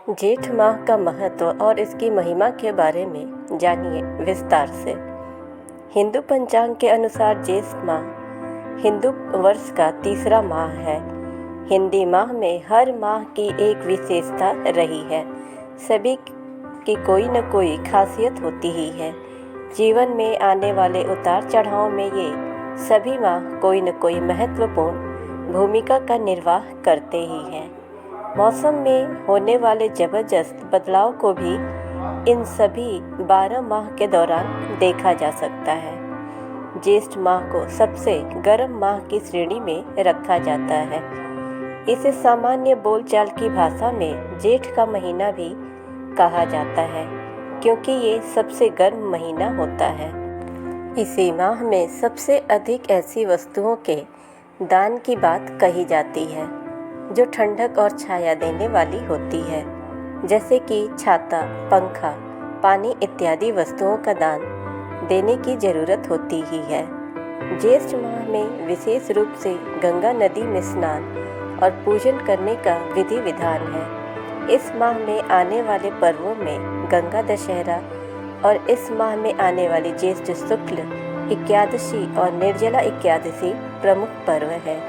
जेठ माह का महत्व और इसकी महिमा के बारे में जानिए विस्तार से। हिंदू पंचांग के अनुसार जेठ माह हिंदू वर्ष का तीसरा माह है। हिंदी माह में हर माह की एक विशेषता रही है। सभी की कोई न कोई खासियत होती ही है। जीवन में आने वाले उतार चढ़ाव में ये सभी माह कोई न कोई महत्वपूर्ण भूमिका का निर्वाह करते ही हैं। मौसम में होने वाले ज़बरदस्त बदलाव को भी इन सभी 12 माह के दौरान देखा जा सकता है। ज्येष्ठ माह को सबसे गर्म माह की श्रेणी में रखा जाता है। इसे सामान्य बोलचाल की भाषा में जेठ का महीना भी कहा जाता है, क्योंकि ये सबसे गर्म महीना होता है। इसी माह में सबसे अधिक ऐसी वस्तुओं के दान की बात कही जाती है जो ठंडक और छाया देने वाली होती है, जैसे कि छाता, पंखा, पानी इत्यादि वस्तुओं का दान देने की ज़रूरत होती ही है। ज्येष्ठ माह में विशेष रूप से गंगा नदी में स्नान और पूजन करने का विधि विधान है। इस माह में आने वाले पर्वों में गंगा दशहरा और इस माह में आने वाली ज्येष्ठ शुक्ल एकादशी और निर्जला एकादशी प्रमुख पर्व है।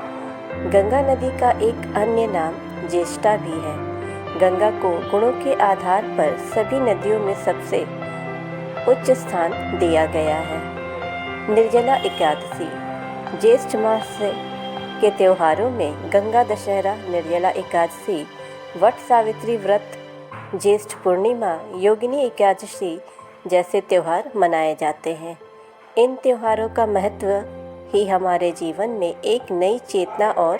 गंगा नदी का एक अन्य नाम ज्येष्ठा भी है। गंगा को गुणों के आधार पर सभी नदियों में सबसे उच्च स्थान दिया गया है। निर्जला एकादशी ज्येष्ठ मास के त्योहारों में गंगा दशहरा, निर्जला एकादशी, वट सावित्री व्रत, ज्येष्ठ पूर्णिमा, योगिनी एकादशी जैसे त्यौहार मनाए जाते हैं। इन त्योहारों का महत्व ही हमारे जीवन में एक नई चेतना और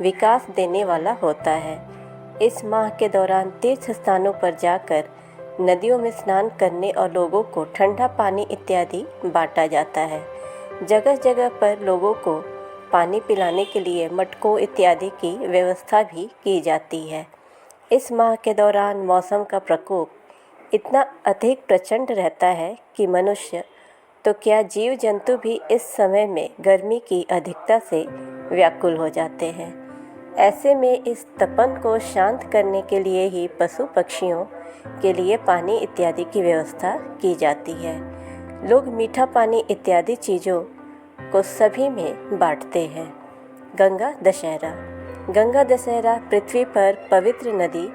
विकास देने वाला होता है। इस माह के दौरान तीर्थ स्थानों पर जाकर नदियों में स्नान करने और लोगों को ठंडा पानी इत्यादि बांटा जाता है। जगह जगह पर लोगों को पानी पिलाने के लिए मटकों इत्यादि की व्यवस्था भी की जाती है। इस माह के दौरान मौसम का प्रकोप इतना अधिक प्रचंड रहता है कि मनुष्य तो क्या जीव जंतु भी इस समय में गर्मी की अधिकता से व्याकुल हो जाते हैं। ऐसे में इस तपन को शांत करने के लिए ही पशु पक्षियों के लिए पानी इत्यादि की व्यवस्था की जाती है। लोग मीठा पानी इत्यादि चीज़ों को सभी में बांटते हैं। गंगा दशहरा पृथ्वी पर पवित्र नदी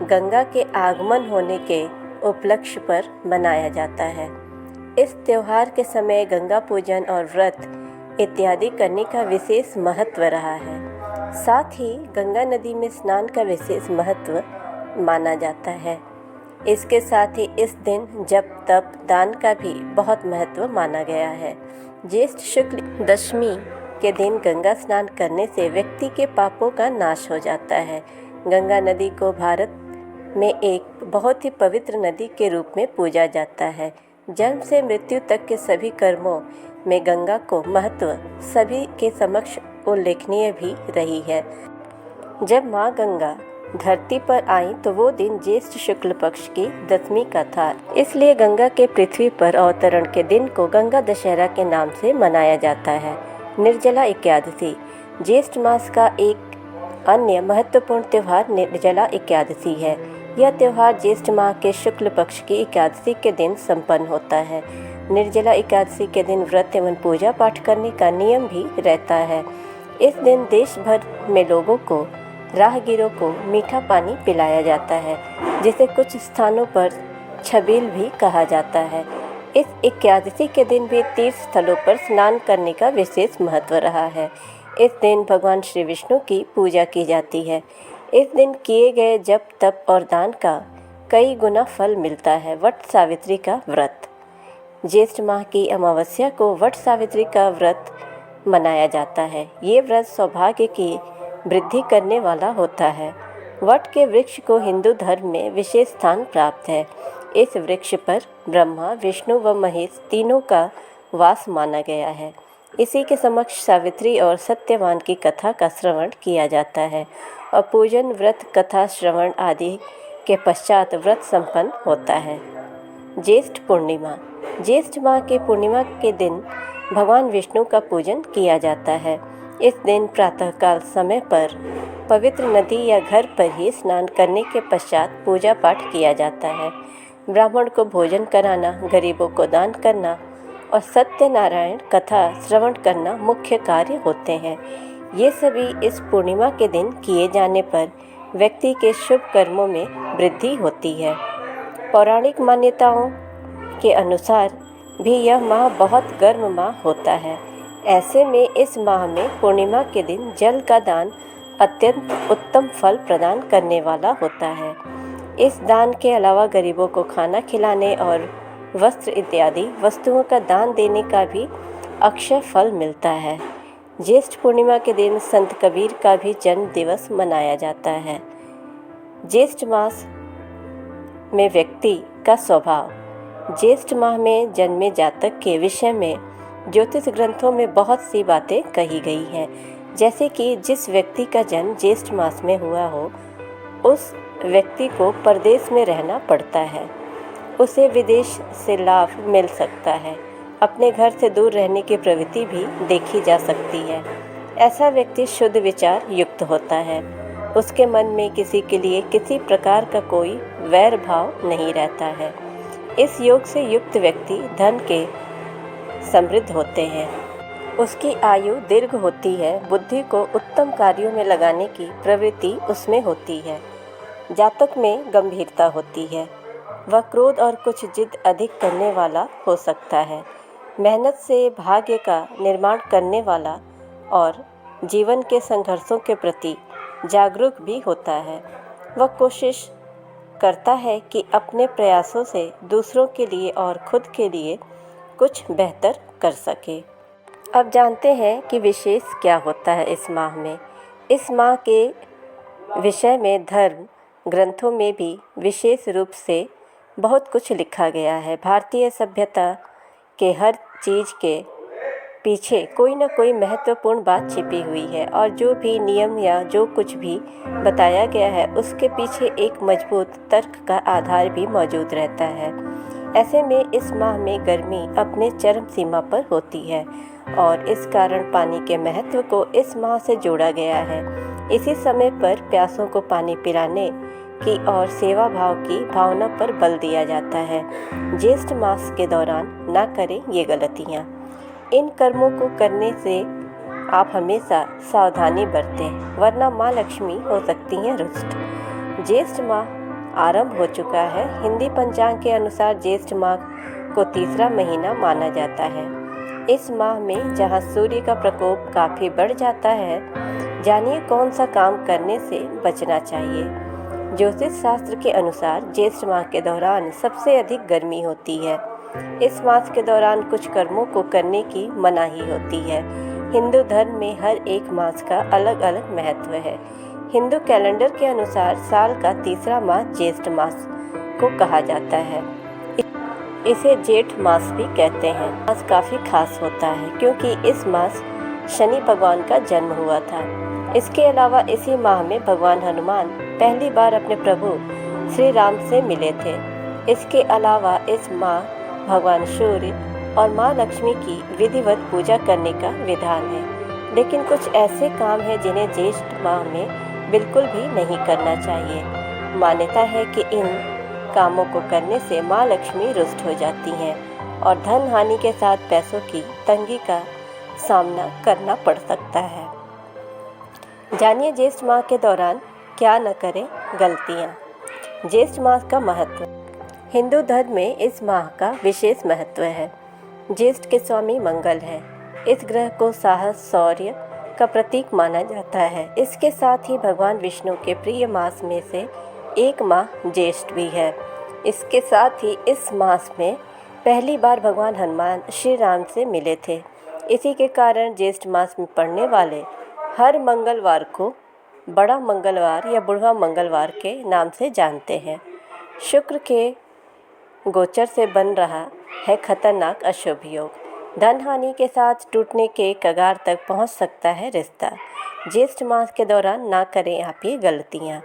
गंगा के आगमन होने के उपलक्ष्य पर मनाया जाता है। इस त्योहार के समय गंगा पूजन और व्रत इत्यादि करने का विशेष महत्व रहा है। साथ ही गंगा नदी में स्नान का विशेष महत्व माना जाता है। इसके साथ ही इस दिन जप तप दान का भी बहुत महत्व माना गया है। ज्येष्ठ शुक्ल दशमी के दिन गंगा स्नान करने से व्यक्ति के पापों का नाश हो जाता है। गंगा नदी को भारत में एक बहुत ही पवित्र नदी के रूप में पूजा जाता है। जन्म से मृत्यु तक के सभी कर्मों में गंगा को महत्व सभी के समक्ष उल्लेखनीय भी रही है। जब माँ गंगा धरती पर आई तो वो दिन ज्येष्ठ शुक्ल पक्ष की दशमी का था। इसलिए गंगा के पृथ्वी पर अवतरण के दिन को गंगा दशहरा के नाम से मनाया जाता है। निर्जला एकादशी ज्येष्ठ मास का एक अन्य महत्वपूर्ण त्यौहार निर्जला एकादशी है। यह त्यौहार ज्येष्ठ माह के शुक्ल पक्ष की एकादशी के दिन संपन्न होता है। निर्जला एकादशी के दिन व्रत एवं पूजा पाठ करने का नियम भी रहता है। इस दिन देश भर में लोगों को, राहगीरों को मीठा पानी पिलाया जाता है, जिसे कुछ स्थानों पर छबील भी कहा जाता है। इस एकादशी के दिन भी तीर्थ स्थलों पर स्नान करने का विशेष महत्व रहा है। इस दिन भगवान श्री विष्णु की पूजा की जाती है। इस दिन किए गए जप तप और दान का कई गुना फल मिलता है। वट सावित्री का व्रत ज्येष्ठ माह की अमावस्या को वट सावित्री का व्रत मनाया जाता है। ये व्रत सौभाग्य की वृद्धि करने वाला होता है। वट के वृक्ष को हिंदू धर्म में विशेष स्थान प्राप्त है। इस वृक्ष पर ब्रह्मा, विष्णु व महेश तीनों का वास माना गया है। इसी के समक्ष सावित्री और सत्यवान की कथा का श्रवण किया जाता है और पूजन, व्रत, कथा श्रवण आदि के पश्चात व्रत संपन्न होता है। ज्येष्ठ पूर्णिमा ज्येष्ठ माह की पूर्णिमा के दिन भगवान विष्णु का पूजन किया जाता है। इस दिन प्रातःकाल समय पर पवित्र नदी या घर पर ही स्नान करने के पश्चात पूजा पाठ किया जाता है। ब्राह्मण को भोजन कराना, गरीबों को दान करना और सत्यनारायण कथा श्रवण करना मुख्य कार्य होते हैं। ये सभी इस पूर्णिमा के दिन किए जाने पर व्यक्ति के शुभ कर्मों में वृद्धि होती है। पौराणिक मान्यताओं के अनुसार भी यह माह बहुत गर्म माह होता है। ऐसे में इस माह में पूर्णिमा के दिन जल का दान अत्यंत उत्तम फल प्रदान करने वाला होता है। इस दान के अलावा गरीबों को खाना खिलाने और वस्त्र इत्यादि वस्तुओं का दान देने का भी अक्षय फल मिलता है। ज्येष्ठ पूर्णिमा के दिन संत कबीर का भी जन्म दिवस मनाया जाता है। ज्येष्ठ मास में व्यक्ति का स्वभाव। ज्येष्ठ माह में जन्मे जातक के विषय में ज्योतिष ग्रंथों में बहुत सी बातें कही गई हैं, जैसे कि जिस व्यक्ति का जन्म ज्येष्ठ मास में हुआ हो उस व्यक्ति को परदेश में रहना पड़ता है, उसे विदेश से लाभ मिल सकता है, अपने घर से दूर रहने की प्रवृत्ति भी देखी जा सकती है। ऐसा व्यक्ति शुद्ध विचार युक्त होता है, उसके मन में किसी के लिए किसी प्रकार का कोई वैर भाव नहीं रहता है। इस योग से युक्त व्यक्ति धन के समृद्ध होते हैं, उसकी आयु दीर्घ होती है, बुद्धि को उत्तम कार्यों में लगाने की प्रवृत्ति उसमें होती है, जातक में गंभीरता होती है, वह क्रोध और कुछ जिद अधिक करने वाला हो सकता है, मेहनत से भाग्य का निर्माण करने वाला और जीवन के संघर्षों के प्रति जागरूक भी होता है। वह कोशिश करता है कि अपने प्रयासों से दूसरों के लिए और खुद के लिए कुछ बेहतर कर सके। अब जानते हैं कि विशेष क्या होता है इस माह में। इस माह के विषय में धर्म ग्रंथों में भी विशेष रूप से बहुत कुछ लिखा गया है। भारतीय सभ्यता के हर चीज़ के पीछे कोई न कोई महत्वपूर्ण बात छिपी हुई है और जो भी नियम या जो कुछ भी बताया गया है उसके पीछे एक मजबूत तर्क का आधार भी मौजूद रहता है। ऐसे में इस माह में गर्मी अपने चरम सीमा पर होती है और इस कारण पानी के महत्व को इस माह से जोड़ा गया है। इसी समय पर प्यासों को पानी पिलाने की और सेवा भाव की भावना पर बल दिया जाता है। ज्येष्ठ मास के दौरान ना करें ये गलतियाँ। इन कर्मों को करने से आप हमेशा सावधानी बरतें, वरना माँ लक्ष्मी हो सकती हैं रुष्ट। ज्येष्ठ माह आरंभ हो चुका है। हिंदी पंचांग के अनुसार ज्येष्ठ माह को तीसरा महीना माना जाता है। इस माह में जहाँ सूर्य का प्रकोप काफ़ी बढ़ जाता है, जानिए कौन सा काम करने से बचना चाहिए। ज्योतिष शास्त्र के अनुसार ज्येष्ठ माह के दौरान सबसे अधिक गर्मी होती है। इस मास के दौरान कुछ कर्मों को करने की मनाही होती है। हिंदू धर्म में हर एक मास का अलग अलग महत्व है। हिंदू कैलेंडर के अनुसार साल का तीसरा मास ज्येष्ठ मास को कहा जाता है। इसे जेठ मास भी कहते हैं। मास काफ़ी खास होता है क्योंकि इस मास शनि भगवान का जन्म हुआ था। इसके अलावा इसी माह में भगवान हनुमान पहली बार अपने प्रभु श्री राम से मिले थे। इसके अलावा इस माह भगवान सूर्य और माँ लक्ष्मी की विधिवत पूजा करने का विधान है। लेकिन कुछ ऐसे काम हैं जिन्हें ज्येष्ठ माह में बिल्कुल भी नहीं करना चाहिए। मान्यता है कि इन कामों को करने से माँ लक्ष्मी रुष्ट हो जाती हैं और धन हानि के साथ पैसों की तंगी का सामना करना पड़ सकता है। जानिए ज्येष्ठ माह के दौरान क्या न करें गलतियाँ। ज्येष्ठ मास का महत्व। हिंदू धर्म में इस माह का विशेष महत्व है। ज्येष्ठ के स्वामी मंगल है। इस ग्रह को साहस शौर्य का प्रतीक माना जाता है। इसके साथ ही भगवान विष्णु के प्रिय मास में से एक माह ज्येष्ठ भी है। इसके साथ ही इस मास में पहली बार भगवान हनुमान श्री राम से मिले थे। इसी के कारण ज्येष्ठ मास में पड़ने वाले हर मंगलवार को बड़ा मंगलवार या बुढ़वा मंगलवार के नाम से जानते हैं। शुक्र के गोचर से बन रहा है खतरनाक अशुभ योग। धन हानि के साथ टूटने के कगार तक पहुंच सकता है रिश्ता। ज्येष्ठ मास के दौरान ना करें आप ये गलतियाँ।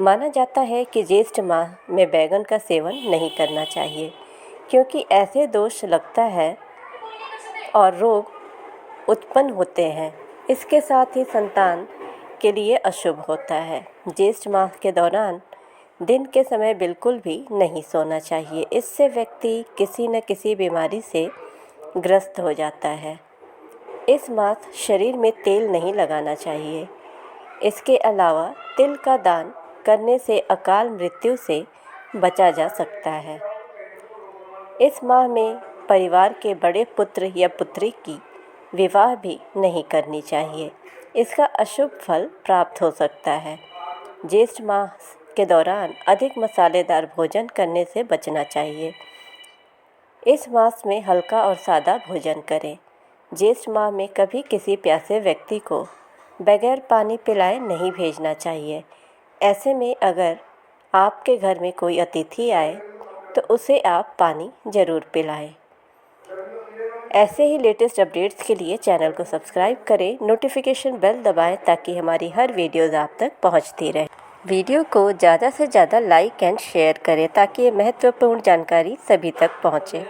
माना जाता है कि ज्येष्ठ माह में बैगन का सेवन नहीं करना चाहिए क्योंकि ऐसे दोष लगता है और रोग उत्पन्न होते हैं। इसके साथ ही संतान के लिए अशुभ होता है। ज्येष्ठ माह के दौरान दिन के समय बिल्कुल भी नहीं सोना चाहिए। इससे व्यक्ति किसी न किसी बीमारी से ग्रस्त हो जाता है। इस मास शरीर में तेल नहीं लगाना चाहिए। इसके अलावा तिल का दान करने से अकाल मृत्यु से बचा जा सकता है। इस माह में परिवार के बड़े पुत्र या पुत्री की विवाह भी नहीं करनी चाहिए। इसका अशुभ फल प्राप्त हो सकता है। ज्येष्ठ मास के दौरान अधिक मसालेदार भोजन करने से बचना चाहिए। इस मास में हल्का और सादा भोजन करें। ज्येष्ठ माह में कभी किसी प्यासे व्यक्ति को बगैर पानी पिलाए नहीं भेजना चाहिए। ऐसे में अगर आपके घर में कोई अतिथि आए तो उसे आप पानी ज़रूर पिलाएं। ऐसे ही लेटेस्ट अपडेट्स के लिए चैनल को सब्सक्राइब करें, नोटिफिकेशन बेल दबाएं ताकि हमारी हर वीडियोज़ आप तक पहुंचती रहे। वीडियो को ज़्यादा से ज़्यादा लाइक एंड शेयर करें ताकि ये महत्वपूर्ण जानकारी सभी तक पहुंचे।